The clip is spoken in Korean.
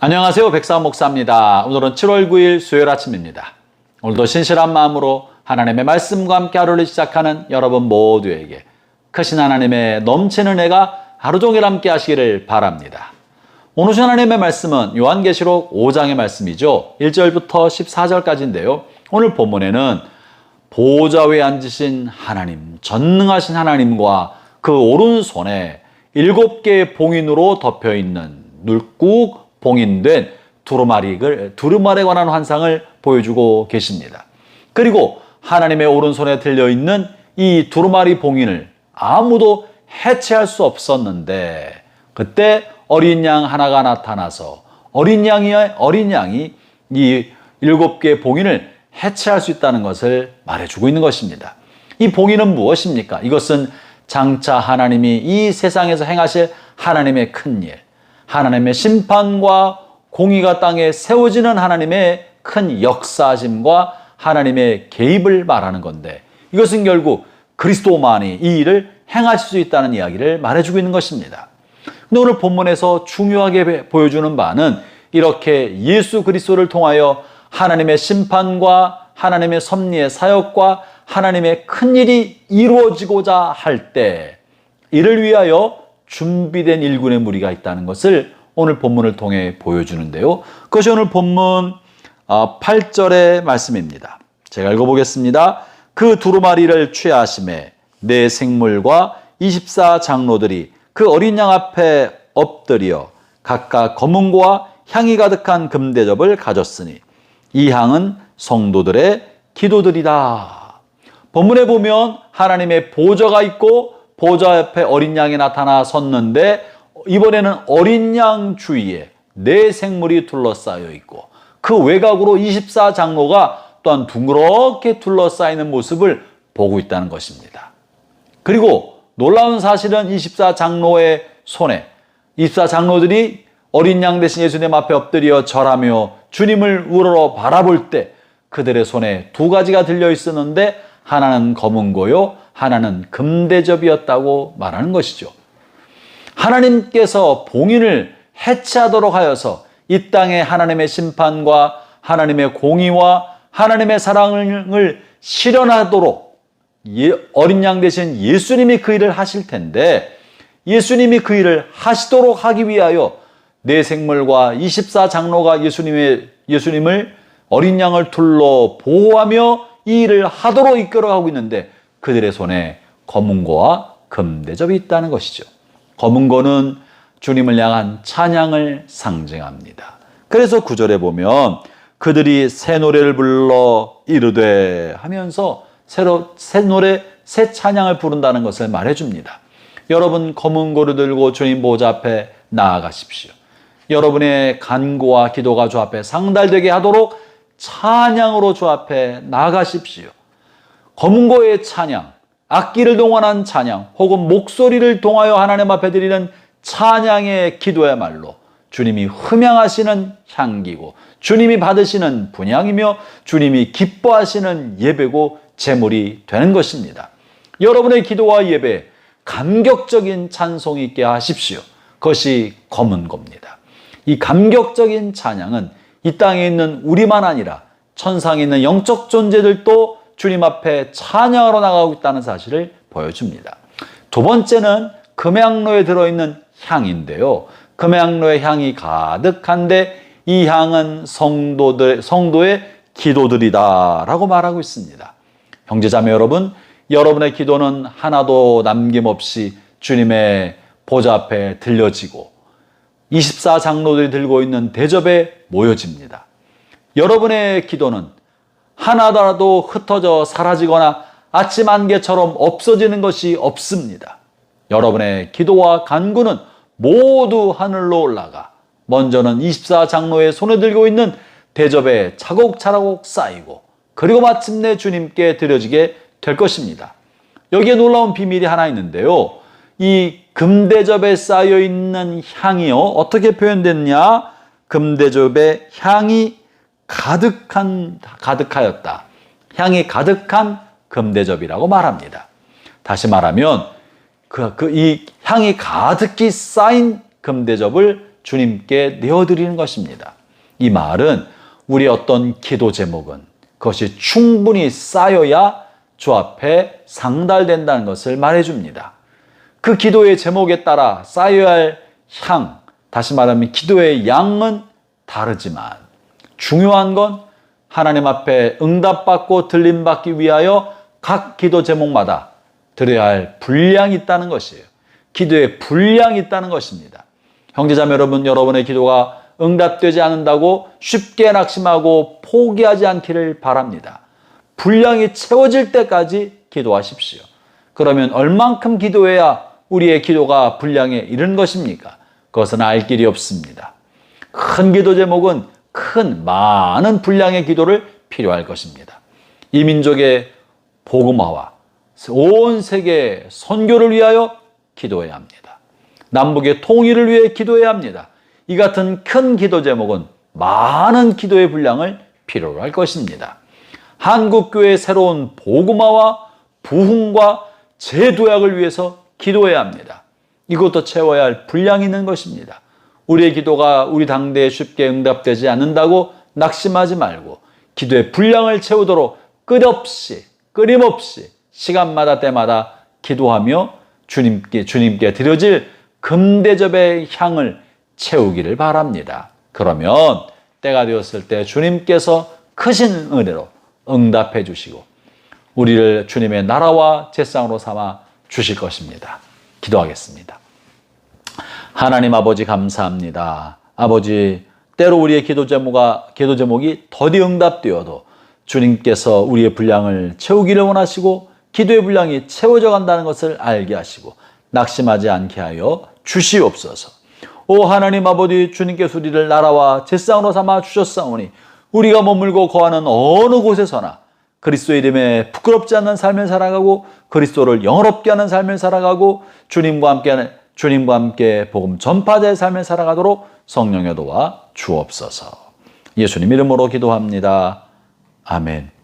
안녕하세요. 백사원 목사입니다. 오늘은 7월 9일 수요일 아침입니다. 오늘도 신실한 마음으로 하나님의 말씀과 함께 하루를 시작하는 여러분 모두에게 크신 하나님의 넘치는 은혜가 하루 종일 함께 하시기를 바랍니다. 오늘 하나님의 말씀은 요한계시록 5장의 말씀이죠. 1절부터 14절까지인데요. 오늘 본문에는 보좌 위에 앉으신 하나님, 전능하신 하나님과 그 오른손에 7개의 봉인으로 덮여있는 묽고 봉인된 두루마리에 관한 환상을 보여주고 계십니다. 그리고 하나님의 오른손에 들려있는 이 두루마리 봉인을 아무도 해체할 수 없었는데 그때 어린 양 하나가 나타나서 어린 양이 이 7개의 봉인을 해체할 수 있다는 것을 말해주고 있는 것입니다. 이 봉인은 무엇입니까? 이것은 장차 하나님이 이 세상에서 행하실 하나님의 큰 일, 하나님의 심판과 공의가 땅에 세워지는 하나님의 큰 역사심과 하나님의 개입을 말하는 건데 이것은 결국 그리스도만이 이 일을 행하실 수 있다는 이야기를 말해주고 있는 것입니다. 근데 오늘 본문에서 중요하게 보여주는 바는 이렇게 예수 그리스도를 통하여 하나님의 심판과 하나님의 섭리의 사역과 하나님의 큰 일이 이루어지고자 할 때 이를 위하여 준비된 일군의 무리가 있다는 것을 오늘 본문을 통해 보여주는데요. 그것이 오늘 본문 8절의 말씀입니다. 제가 읽어보겠습니다. 그 두루마리를 취하심에 네 생물과 24 장로들이 그 어린 양 앞에 엎드려 각각 검은고와 향이 가득한 금대접을 가졌으니 이 향은 성도들의 기도들이다. 본문에 보면 하나님의 보좌가 있고 보좌 옆에 어린 양이 나타나 섰는데 이번에는 어린 양 주위에 네 생물이 둘러싸여 있고 그 외곽으로 24 장로가 또한 둥그렇게 둘러싸이는 모습을 보고 있다는 것입니다. 그리고 놀라운 사실은 24 장로의 손에 24 장로들이 어린 양 대신 예수님 앞에 엎드려 절하며 주님을 우러러 바라볼 때 그들의 손에 두 가지가 들려 있었는데 하나는 검은고요, 하나는 금대접이었다고 말하는 것이죠. 하나님께서 봉인을 해체하도록 하여서 이 땅에 하나님의 심판과 하나님의 공의와 하나님의 사랑을 실현하도록 어린 양 대신 예수님이 그 일을 하실 텐데 예수님이 그 일을 하시도록 하기 위하여 네 생물과 24 장로가 예수님을 어린 양을 둘러 보호하며 이 일을 하도록 이끌어가고 있는데 그들의 손에 검은고와 금대접이 있다는 것이죠. 검은고는 주님을 향한 찬양을 상징합니다. 그래서 9절에 보면 그들이 새 노래를 불러 이르되 하면서 새 노래, 새 찬양을 부른다는 것을 말해줍니다. 여러분 검은고를 들고 주님 보좌 앞에 나아가십시오. 여러분의 간구와 기도가 주 앞에 상달되게 하도록 찬양으로 주 앞에 나아가십시오. 검은고의 찬양, 악기를 동원한 찬양 혹은 목소리를 통하여 하나님 앞에 드리는 찬양의 기도야말로 주님이 흠양하시는 향기고 주님이 받으시는 분향이며 주님이 기뻐하시는 예배고 제물이 되는 것입니다. 여러분의 기도와 예배에 감격적인 찬송이 있게 하십시오. 그것이 검은고입니다. 이 감격적인 찬양은 이 땅에 있는 우리만 아니라 천상에 있는 영적 존재들도 주님 앞에 찬양하러 나가고 있다는 사실을 보여줍니다. 두 번째는 금향로에 들어있는 향인데요. 금향로에 향이 가득한데 이 향은 성도의 기도들이다 라고 말하고 있습니다. 형제자매 여러분, 여러분의 기도는 하나도 남김없이 주님의 보좌 앞에 들려지고 24 장로들이 들고 있는 대접에 모여집니다. 여러분의 기도는 하나라도 흩어져 사라지거나 아침 안개처럼 없어지는 것이 없습니다. 여러분의 기도와 간구는 모두 하늘로 올라가 먼저는 24 장로의 손에 들고 있는 대접에 차곡차곡 쌓이고 그리고 마침내 주님께 드려지게 될 것입니다. 여기에 놀라운 비밀이 하나 있는데요. 이 금대접에 쌓여 있는 향이요. 어떻게 표현됐냐? 금대접에 향이 가득하였다. 향이 가득한 금대접이라고 말합니다. 다시 말하면 이 향이 가득히 쌓인 금대접을 주님께 내어드리는 것입니다. 이 말은 우리의 어떤 기도 제목은 그것이 충분히 쌓여야 주 앞에 상달된다는 것을 말해줍니다. 그 기도의 제목에 따라 쌓여야 할 향, 다시 말하면 기도의 양은 다르지만 중요한 건 하나님 앞에 응답받고 들림받기 위하여 각 기도 제목마다 드려야 할 분량이 있다는 것이에요. 기도에 분량이 있다는 것입니다. 형제자매 여러분, 여러분의 기도가 응답되지 않는다고 쉽게 낙심하고 포기하지 않기를 바랍니다. 분량이 채워질 때까지 기도하십시오. 그러면 얼만큼 기도해야 우리의 기도가 분량에 이른 것입니까? 그것은 알 길이 없습니다. 큰 기도 제목은 많은 분량의 기도를 필요할 것입니다. 이 민족의 복음화와 온 세계 선교를 위하여 기도해야 합니다. 남북의 통일을 위해 기도해야 합니다. 이 같은 큰 기도 제목은 많은 기도의 분량을 필요로 할 것입니다. 한국교회의 새로운 복음화와 부흥과 재도약을 위해서 기도해야 합니다. 이것도 채워야 할 분량이 있는 것입니다. 우리의 기도가 우리 당대에 쉽게 응답되지 않는다고 낙심하지 말고 기도의 분량을 채우도록 끊임없이 시간마다 때마다 기도하며 주님께 드려질 금대접의 향을 채우기를 바랍니다. 그러면 때가 되었을 때 주님께서 크신 은혜로 응답해 주시고 우리를 주님의 나라와 제상으로 삼아 주실 것입니다. 기도하겠습니다. 하나님 아버지 감사합니다. 아버지, 때로 우리의 기도 제목이 더디 응답되어도 주님께서 우리의 분량을 채우기를 원하시고 기도의 분량이 채워져 간다는 것을 알게 하시고 낙심하지 않게 하여 주시옵소서. 오 하나님 아버지, 주님께서 우리를 나라와 제상으로 삼아 주셨사오니 우리가 머물고 거하는 어느 곳에서나 그리스도의 이름에 부끄럽지 않는 삶을 살아가고 그리스도를 영화롭게 하는 삶을 살아가고 주님과 함께 복음 전파자의 삶을 살아가도록 성령의 도와 주옵소서. 예수님 이름으로 기도합니다. 아멘.